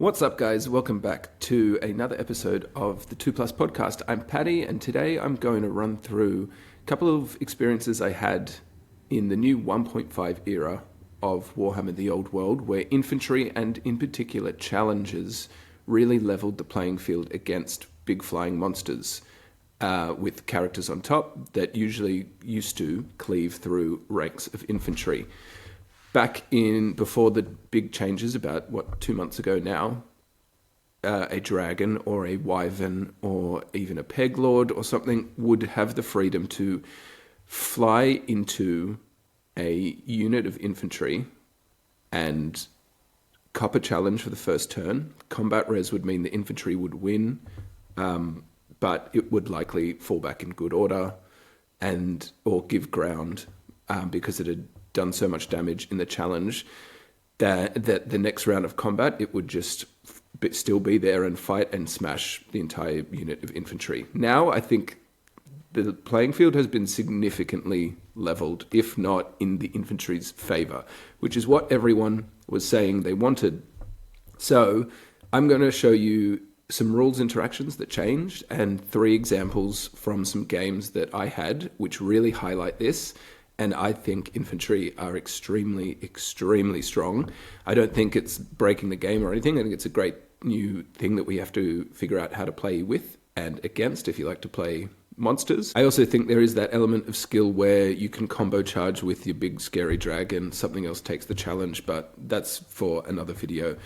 What's up, guys? Welcome back to another episode of the 2 Plus podcast. I'm Paddy, and today I'm going to run through a couple of experiences I had in the new 1.5 era of Warhammer the Old World, where infantry and in particular challenges really leveled the playing field against big flying monsters with characters on top that usually used to cleave through ranks of infantry. Back in, before the big changes about 2 months ago now, a dragon or a wyvern or even a peg lord or something would have the freedom to fly into a unit of infantry and cop a challenge for the first turn. Combat res would mean the infantry would win, but it would likely fall back in good order or give ground because it had done so much damage in the challenge that the next round of combat it would just still be there and fight and smash the entire unit of infantry. Now I think the playing field has been significantly leveled, if not in the infantry's favor, which is what everyone was saying they wanted. So I'm going to show you some rules interactions that changed and 3 examples from some games that I had which really highlight this. And I think infantry are extremely, extremely strong. I don't think it's breaking the game or anything. I think it's a great new thing that we have to figure out how to play with and against if you like to play monsters. I also think there is that element of skill where you can combo charge with your big scary dragon. Something else takes the challenge, but that's for another video.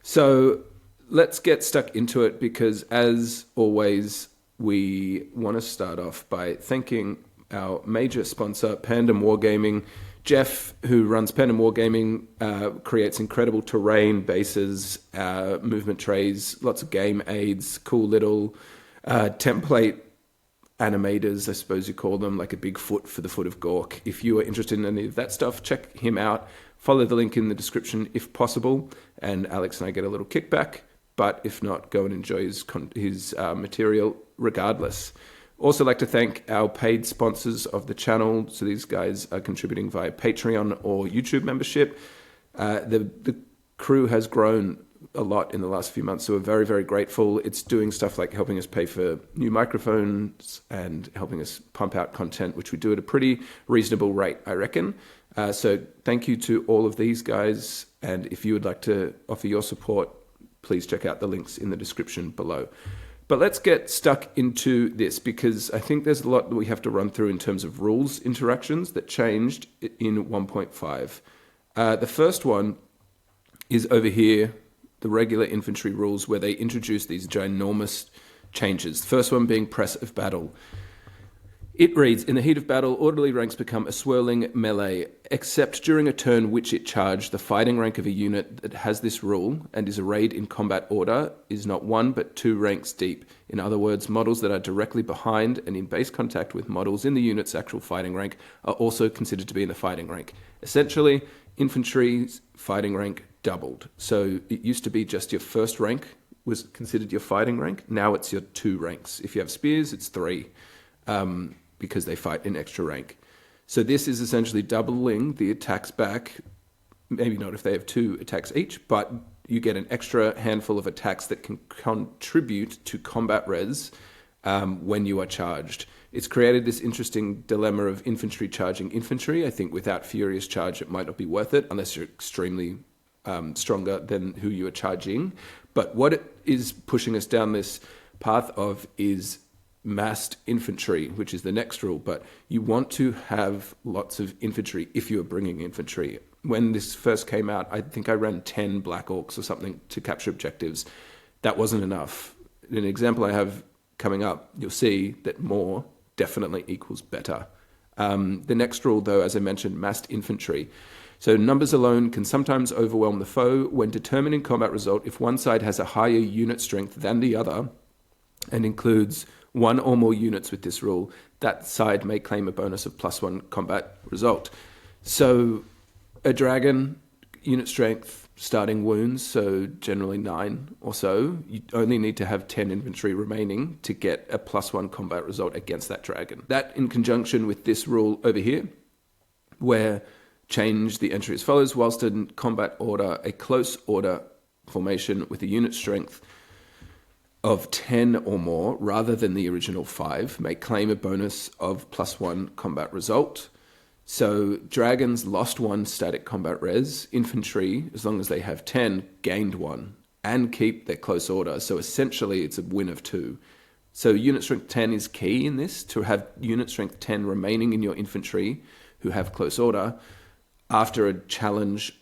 So let's get stuck into it because, as always, we want to start off by thanking our major sponsor, Pandemwargaming. Jeff, who runs Pandemwargaming, creates incredible terrain, bases, movement trays, lots of game aids, cool little template animators, I suppose you call them, like a big foot for the foot of Gork. If you are interested in any of that stuff, check him out. Follow the link in the description if possible, and Alex and I get a little kickback. But if not, go and enjoy his material regardless. Also like to thank our paid sponsors of the channel. So these guys are contributing via Patreon or YouTube membership. The crew has grown a lot in the last few months, so we're very, very grateful. It's doing stuff like helping us pay for new microphones and helping us pump out content, which we do at a pretty reasonable rate, I reckon. So thank you to all of these guys. And if you would like to offer your support, please check out the links in the description below. But let's get stuck into this because I think there's a lot that we have to run through in terms of rules interactions that changed in 1.5. The first one is over here, the regular infantry rules, where they introduce these ginormous changes. The first one being press of battle. It reads, in the heat of battle, orderly ranks become a swirling melee, except during a turn which it charged. The fighting rank of a unit that has this rule and is arrayed in combat order is not 1 but 2 ranks deep. In other words, models that are directly behind and in base contact with models in the unit's actual fighting rank are also considered to be in the fighting rank. Essentially, infantry's fighting rank doubled. So it used to be just your first rank was considered your fighting rank. Now it's your 2 ranks. If you have spears, it's 3. Because they fight in extra rank. So this is essentially doubling the attacks back, maybe not if they have 2 attacks each, but you get an extra handful of attacks that can contribute to combat res when you are charged. It's created this interesting dilemma of infantry charging infantry. I think without furious charge, it might not be worth it unless you're extremely stronger than who you are charging. But what it is pushing us down this path of is massed infantry, which is the next rule, but you want to have lots of infantry if you're bringing infantry. When this first came out, I think I ran 10 Black Orcs or something to capture objectives. That wasn't enough. In an example I have coming up, you'll see that more definitely equals better. The next rule, though, as I mentioned, massed infantry. So numbers alone can sometimes overwhelm the foe when determining combat result if one side has a higher unit strength than the other and includes 1 or more units with this rule, that side may claim a bonus of +1 combat result. So a dragon, unit strength, starting wounds, so generally 9 or so, you only need to have 10 infantry remaining to get a +1 combat result against that dragon. That in conjunction with this rule over here, where change the entry as follows: whilst in combat order, a close order formation with a unit strength of 10 or more rather than the original 5 may claim a bonus of +1 combat result. So dragons lost 1 static combat res. Infantry, as long as they have 10, gained 1 and keep their close order. So essentially it's a win of 2. So unit strength 10 is key in this, to have unit strength 10 remaining in your infantry who have close order after a challenge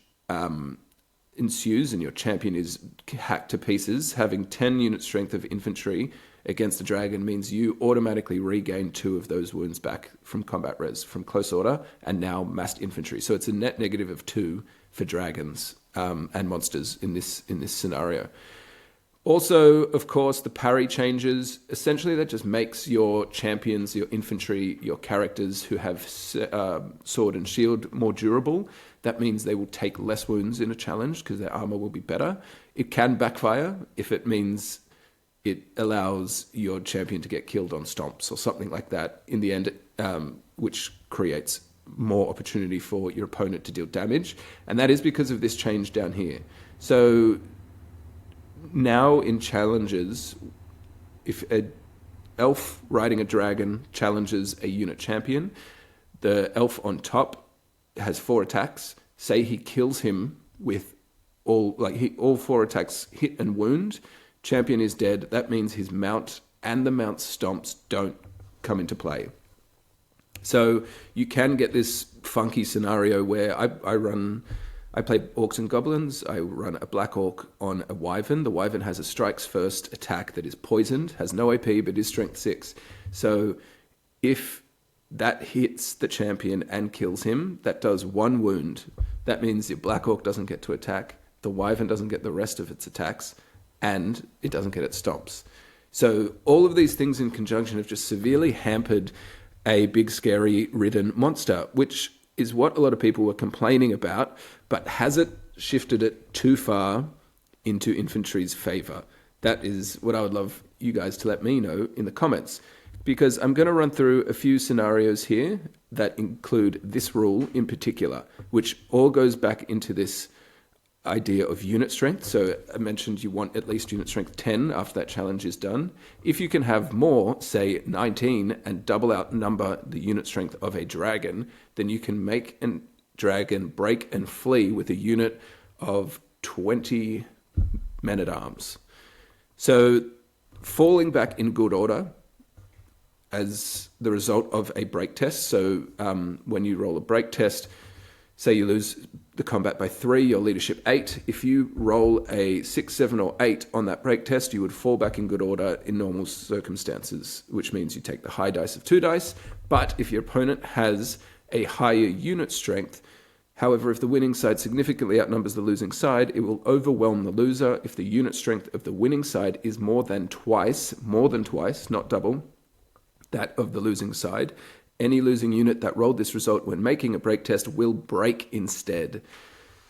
ensues and your champion is hacked to pieces. Having 10 unit strength of infantry against a dragon means you automatically regain 2 of those wounds back from combat res, from close order, and now massed infantry. So it's a net negative of 2 for dragons and monsters in this scenario. Also, of course, the parry changes. Essentially, that just makes your champions, your infantry, your characters who have sword and shield more durable. That means they will take less wounds in a challenge because their armor will be better. It can backfire if it means it allows your champion to get killed on stomps or something like that in the end, which creates more opportunity for your opponent to deal damage. And that is because of this change down here. So now in challenges, if an elf riding a dragon challenges a unit champion, the elf on top has 4 attacks. Say he kills him with all 4 attacks hit and wound. Champion is dead. That means his mount and the mount's stomps don't come into play. So you can get this funky scenario where I play orcs and goblins. I run a black orc on a wyvern. The wyvern has a strikes first attack that is poisoned, has no AP, but is strength 6. So if that hits the champion and kills him, that does 1 wound. That means your black orc doesn't get to attack, the wyvern doesn't get the rest of its attacks, and it doesn't get its stomps. So all of these things in conjunction have just severely hampered a big, scary, ridden monster, which is what a lot of people were complaining about, but has it shifted it too far into infantry's favor? That is what I would love you guys to let me know in the comments, because I'm going to run through a few scenarios here that include this rule in particular, which all goes back into this idea of unit strength. So I mentioned you want at least unit strength 10 after that challenge is done. If you can have more, say 19, and double outnumber the unit strength of a dragon, then you can make a dragon break and flee with a unit of 20 men-at-arms. So falling back in good order as the result of a break test. So when you roll a break test, say you lose the combat by 3, your leadership 8. If you roll a 6, 7, or 8 on that break test, you would fall back in good order in normal circumstances, which means you take the high dice of 2 dice. But if your opponent has a higher unit strength, however, if the winning side significantly outnumbers the losing side, it will overwhelm the loser if the unit strength of the winning side is more than twice, not double, that of the losing side. Any losing unit that rolled this result when making a break test will break instead.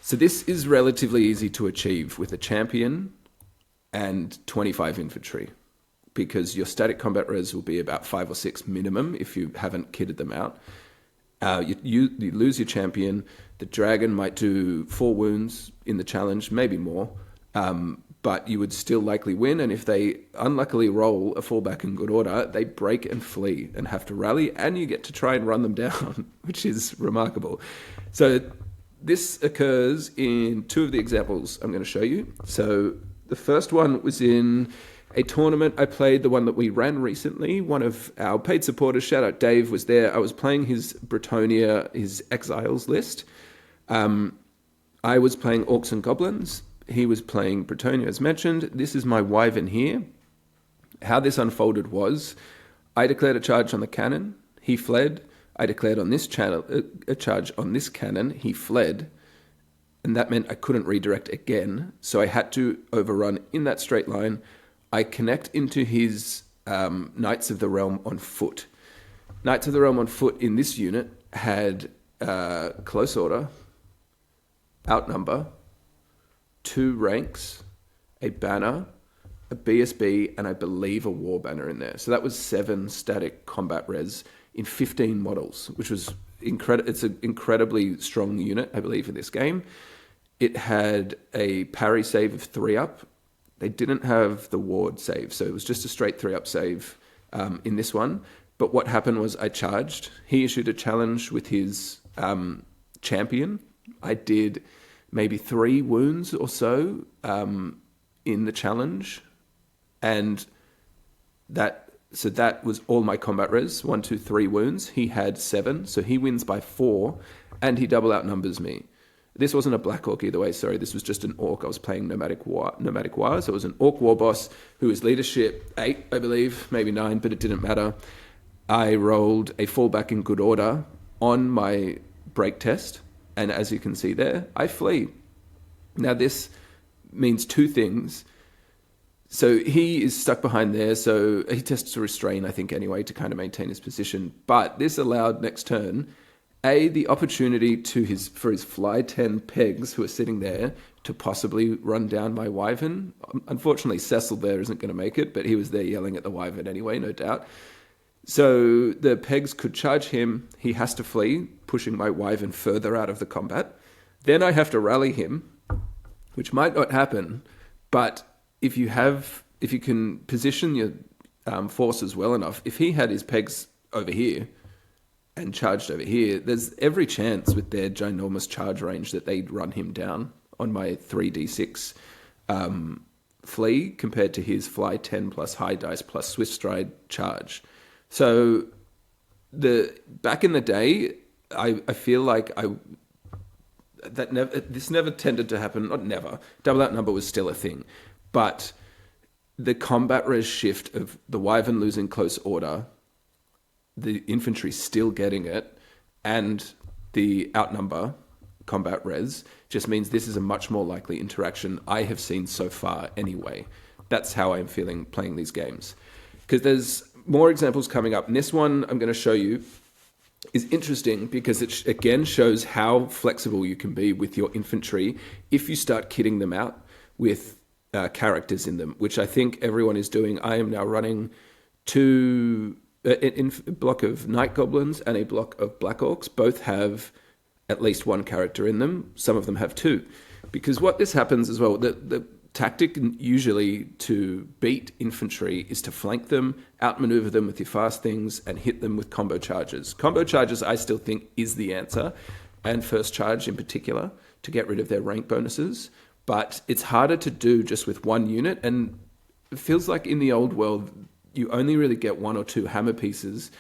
So this is relatively easy to achieve with a champion and 25 infantry, because your static combat res will be about 5 or 6 minimum if you haven't kitted them out. You lose your champion. The dragon might do 4 wounds in the challenge, maybe more, but you would still likely win. And if they unluckily roll a fallback in good order, they break and flee and have to rally, and you get to try and run them down, which is remarkable. So this occurs in 2 of the examples I'm going to show you. So the first one was in a tournament I played, the one that we ran recently. One of our paid supporters, shout out Dave, was there. I was playing his Bretonia, his Exiles list. I was playing Orcs and Goblins. He was playing Bretonia, as mentioned. This is my wyvern here. How this unfolded was, I declared a charge on the cannon. He fled. I declared on this channel a charge on this cannon. He fled. And that meant I couldn't redirect again. So I had to overrun in that straight line. I connect into his Knights of the Realm on foot. Knights of the Realm on foot in this unit had close order, outnumber, 2 ranks, a banner, a BSB, and I believe a war banner in there. So that was 7 static combat res in 15 models, which was incredible. It's an incredibly strong unit, I believe, in this game. It had a parry save of 3-up. They didn't have the ward save, so it was just a straight 3-up save in this one. But what happened was I charged. He issued a challenge with his champion. I did maybe 3 wounds or so in the challenge, and that was all my combat res. 1, 2, 3 wounds. He had 7, so he wins by 4, and he double outnumbers me. This wasn't a Black Orc either way, sorry. This was just an Orc. I was playing Nomadic War, so it was an Orc War Boss who was leadership 8, I believe, maybe 9, but it didn't matter. I rolled a fallback in good order on my break test, and as you can see there, I flee. Now this means 2 things. So he is stuck behind there, so he tests to restrain, I think, anyway, to kind of maintain his position. But this allowed next turn, the opportunity for his fly 10 pegs who are sitting there to possibly run down my wyvern. Unfortunately, Cecil there isn't going to make it, but he was there yelling at the wyvern anyway, no doubt. So the pegs could charge him. He has to flee, pushing my wyvern further out of the combat. Then I have to rally him, which might not happen, but if you can position your forces well enough, if he had his pegs over here and charged over here, there's every chance with their ginormous charge range that they'd run him down on my 3d6 flee compared to his fly 10 plus high dice plus swift stride charge. So back in the day, I feel like this never tended to happen. Not never. Double outnumber was still a thing. But the combat res shift of the wyvern losing close order, the infantry still getting it, and the outnumber combat res just means this is a much more likely interaction I have seen so far anyway. That's how I'm feeling playing these games. Because there's more examples coming up. And this one I'm going to show you is interesting because it again shows how flexible you can be with your infantry if you start kitting them out with characters in them, which I think everyone is doing. I am now running a block of Night Goblins and a block of Black Orcs. Both have at least 1 character in them. Some of them have 2. Because what this happens as well, the tactic usually to beat infantry is to flank them, outmaneuver them with your fast things, and hit them with combo charges. Combo charges, I still think, is the answer, and first charge in particular, to get rid of their rank bonuses. But it's harder to do just with 1 unit, and it feels like in the old world, you only really get 1 or 2 hammer pieces.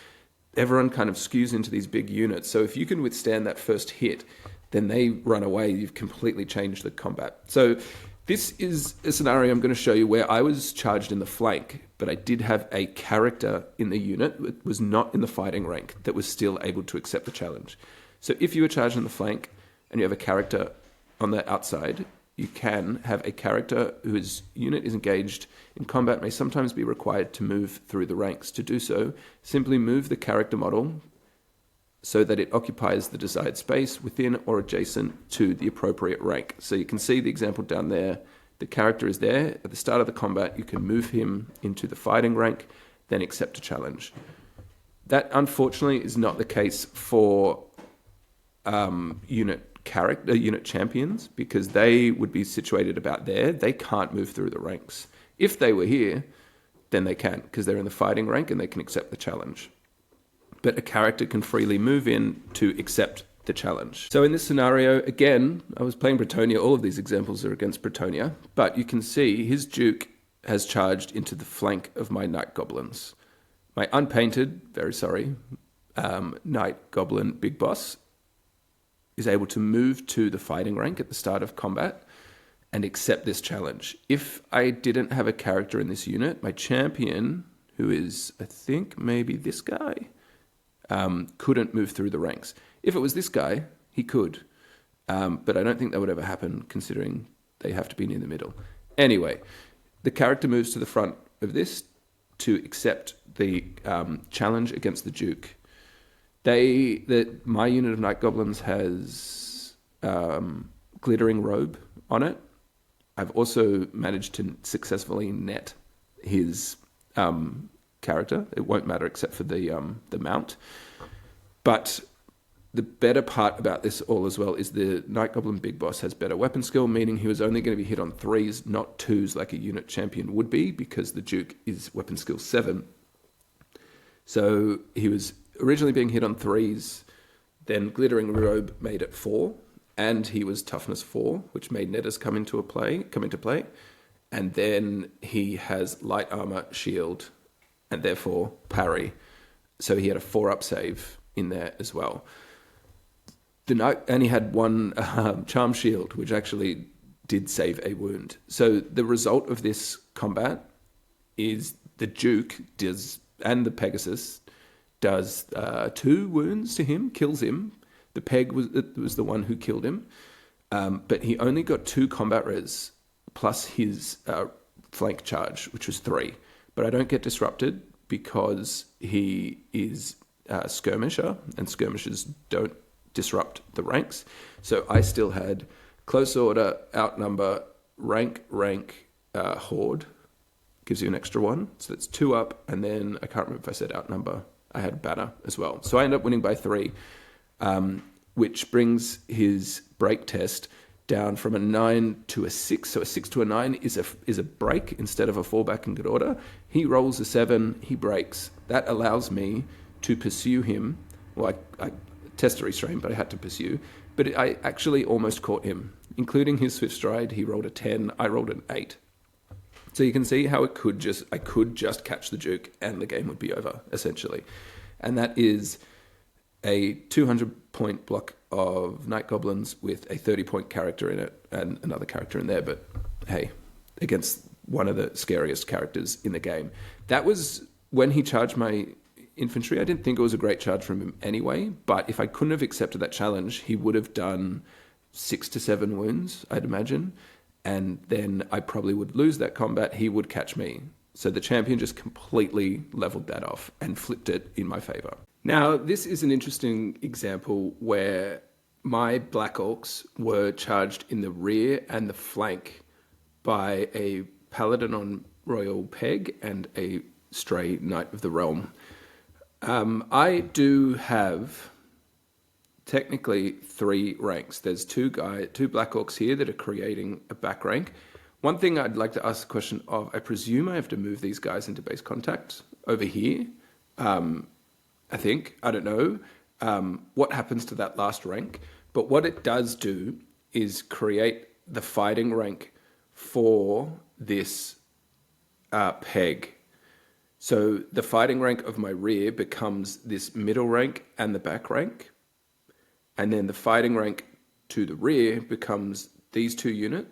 Everyone kind of skews into these big units. So if you can withstand that first hit, then they run away. You've completely changed the combat. So this is a scenario I'm going to show you where I was charged in the flank, but I did have a character in the unit that was not in the fighting rank that was still able to accept the challenge. So if you were charged in the flank and you have a character on the outside, you can have a character whose unit is engaged in combat may sometimes be required to move through the ranks. To do so, simply move the character model so that it occupies the desired space within or adjacent to the appropriate rank. So you can see the example down there. The character is there. At the start of the combat, you can move him into the fighting rank, then accept a challenge. That, unfortunately, is not the case for unit champions, because they would be situated about there. They can't move through the ranks. If they were here, then they can, because they're in the fighting rank and they can accept the challenge. But a character can freely move in to accept the challenge. So in this scenario, again, I was playing Bretonnia. All of these examples are against Bretonnia, but you can see his Duke has charged into the flank of my Night Goblins. My unpainted, very sorry, Night Goblin Big Boss is able to move to the fighting rank at the start of combat and accept this challenge. If I didn't have a character in this unit, my champion, who is, I think, maybe this guy, couldn't move through the ranks. If it was this guy, he could. But I don't think that would ever happen, considering they have to be near the middle. Anyway, the character moves to the front of this to accept the challenge against the Duke. My unit of Night Goblins has glittering robe on it. I've also managed to successfully net his character. It won't matter except for the mount. But the better part about this all as well is the Night Goblin Big Boss has better weapon skill, meaning he was only going to be hit on 3s, not 2s like a unit champion would be, because the Duke is weapon skill 7. So he was originally being hit on 3s, then Glittering Robe made it 4, and he was toughness 4, which made Netters come into play. And then he has light armor, shield, and therefore parry. So he had a 4-up save in there as well. And he had one charm shield, which actually did save a wound. So the result of this combat is the Duke and the Pegasus does 2 wounds to him, kills him. The Peg was the one who killed him, but he only got 2 combat res plus his flank charge, which was 3. But I don't get disrupted because he is a skirmisher, and skirmishers don't disrupt the ranks. So I still had close order, outnumber, rank, horde, gives you an extra 1. So that's 2 up, and then I can't remember if I said outnumber. I had banner as well. So I ended up winning by 3, which brings his break test down from a 9 to a 6. So a 6 to a 9 is a break instead of a fallback in good order. He rolls a 7, he breaks. That allows me to pursue him. Well, I test a restrain, but I had to pursue. But I actually almost caught him, including his swift stride. He rolled a 10, I rolled an 8. So you can see how I could just catch the Duke and the game would be over, essentially. And that is a 200-point block of Night Goblins with a 30-point character in it and another character in there. But hey, against one of the scariest characters in the game. That was when he charged my infantry. I didn't think it was a great charge from him anyway, but if I couldn't have accepted that challenge, he would have done 6 to 7 wounds, I'd imagine. And then I probably would lose that combat. He would catch me. So the champion just completely leveled that off and flipped it in my favor. Now, this is an interesting example where my Black Orcs were charged in the rear and the flank by a Paladin on Royal Peg and a Stray Knight of the Realm. I do have technically 3 ranks. There's 2 Black Orcs here that are creating a back rank. One thing I'd like to ask the question of, I presume I have to move these guys into base contact over here. I think, I don't know what happens to that last rank, but what it does do is create the fighting rank for this peg. So the fighting rank of my rear becomes this middle rank and the back rank. And then the fighting rank to the rear becomes these 2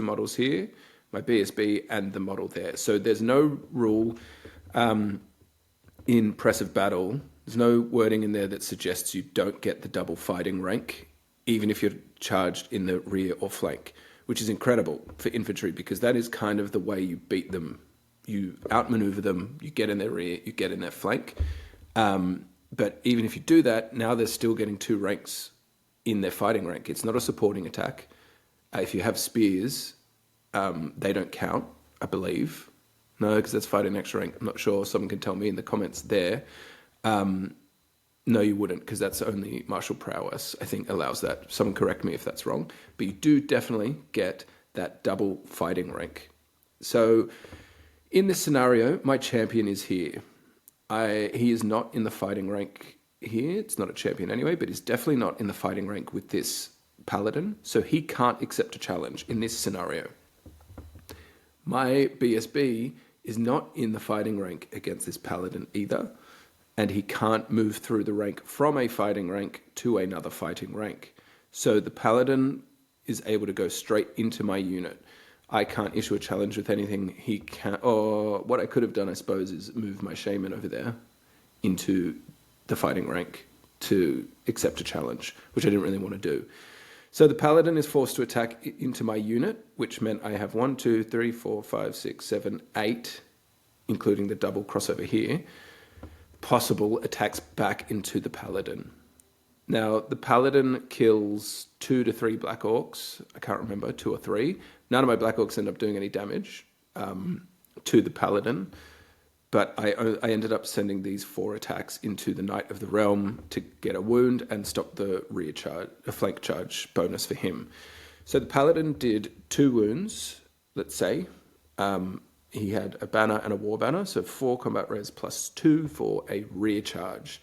models here, my BSB and the model there. So there's no rule in Press of Battle. There's no wording in there that suggests you don't get the double fighting rank, even if you're charged in the rear or flank, which is incredible for infantry because that is kind of the way you beat them. You outmaneuver them, you get in their rear, you get in their flank. But even if you do that, now they're still getting 2 ranks in their fighting rank. It's not a supporting attack. If you have spears, they don't count, I believe. No, because that's fighting extra rank. I'm not sure. Someone can tell me in the comments there. No, you wouldn't, because that's only martial prowess, I think, allows that. Someone correct me if that's wrong. But you do definitely get that double fighting rank. So in this scenario, my champion is here. He is not in the fighting rank here. It's not a champion anyway, but he's definitely not in the fighting rank with this Paladin. So he can't accept a challenge in this scenario. My BSB is not in the fighting rank against this Paladin either. And he can't move through the rank from a fighting rank to another fighting rank. So the Paladin is able to go straight into my unit. I can't issue a challenge with anything. He can't, or what I could have done, I suppose, is move my Shaman over there into the fighting rank to accept a challenge, which I didn't really want to do. So the Paladin is forced to attack into my unit, which meant I have 1, 2, 3, 4, 5, 6, 7, 8, including the double crossover here, possible attacks back into the Paladin. Now, the Paladin kills 2 to 3 Black Orcs. I can't remember, 2 or 3. None of my Black Orcs end up doing any damage to the Paladin. but I ended up sending these 4 attacks into the Knight of the Realm to get a wound and stop the flank charge bonus for him. So the Paladin did 2 wounds, let's say. He had a banner and a war banner, so 4 combat res plus 2 for a rear charge.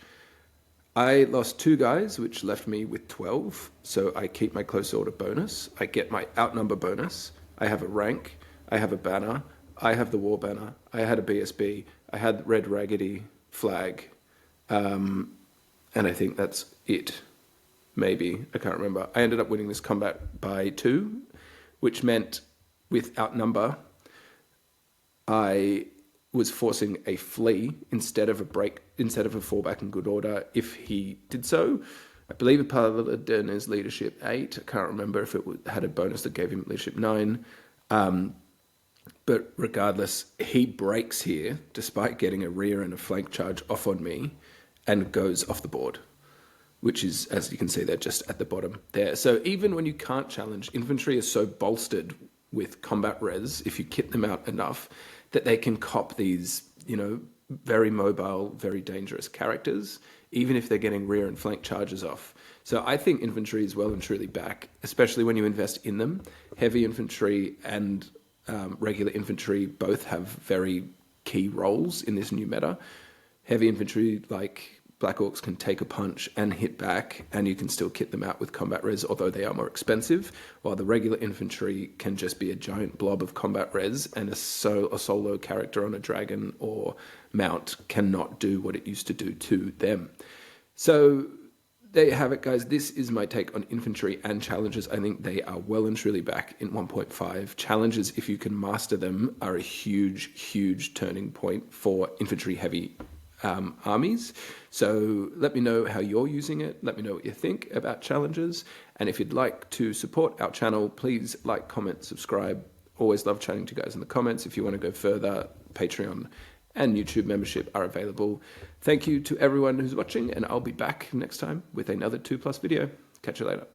I lost 2 guys, which left me with 12, so I keep my close order bonus. I get my outnumber bonus. I have a rank. I have a banner. I have the war banner. I had a BSB. I had Red Raggedy flag. And I think that's it. Maybe. I can't remember. I ended up winning this combat by 2, which meant with outnumber, I was forcing a flee instead of a fallback in good order if he did so. I believe a Paladin is leadership 8. I can't remember if it had a bonus that gave him leadership 9. But regardless, he breaks here despite getting a rear and a flank charge off on me and goes off the board, which is, as you can see, they're just at the bottom there. So even when you can't challenge, infantry is so bolstered with combat res, if you kit them out enough, that they can cop these, very mobile, very dangerous characters, even if they're getting rear and flank charges off. So I think infantry is well and truly back, especially when you invest in them. Heavy infantry and regular infantry both have very key roles in this new meta. Heavy infantry, like Black Orcs, can take a punch and hit back, and you can still kit them out with combat res, although they are more expensive, while the regular infantry can just be a giant blob of combat res, and a solo character on a dragon or mount cannot do what it used to do to them. So there you have it, guys. This is my take on infantry and challenges. I think they are well and truly back in 1.5. Challenges, if you can master them, are a huge, huge turning point for infantry-heavy armies. So let me know how you're using it. Let me know what you think about challenges. And if you'd like to support our channel, please like, comment, subscribe. Always love chatting to you guys in the comments. If you want to go further, Patreon and YouTube membership are available. Thank you to everyone who's watching, and I'll be back next time with another 2+ video. Catch you later.